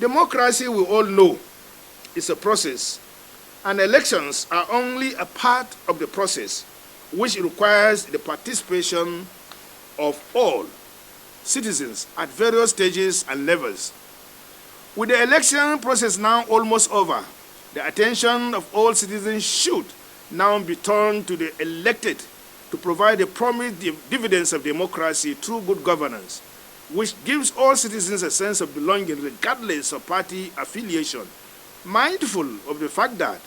Democracy, we all know, is a process, and elections are only a part of the process, which requires the participation of all citizens at various stages and levels. With the election process now almost over, the attention of all citizens should now be turned to the elected to provide the promised dividends of democracy through good governance, which gives all citizens a sense of belonging regardless of party affiliation, mindful of the fact that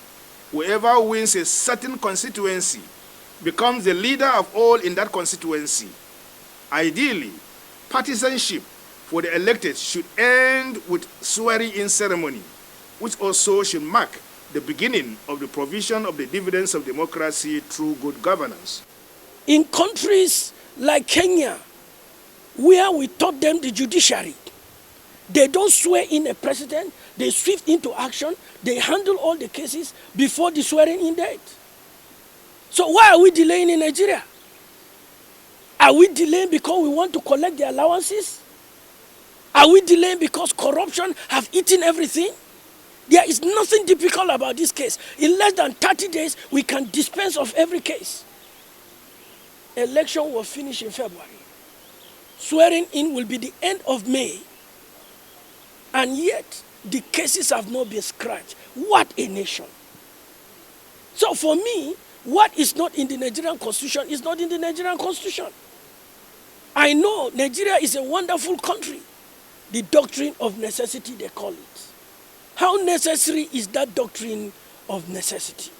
whoever wins a certain constituency becomes the leader of all in that constituency. Ideally, partisanship for the elected should end with swearing-in ceremony, which also should mark the beginning of the provision of the dividends of democracy through good governance. In countries like Kenya, where we taught them the judiciary, they don't swear in a president, they swift into action, they handle all the cases before the swearing-in date. So why are we delaying in Nigeria? Are we delaying because we want to collect the allowances? Are we delaying because corruption have eaten everything? There is nothing difficult about this case. In less than 30 days, we can dispense of every case. Election will finish in February. Swearing in will be the end of May. And yet, the cases have not been scratched. What a nation. So for me, what is not in the Nigerian Constitution is not in the Nigerian Constitution. I know Nigeria is a wonderful country. The doctrine of necessity, they call it. How necessary is that doctrine of necessity?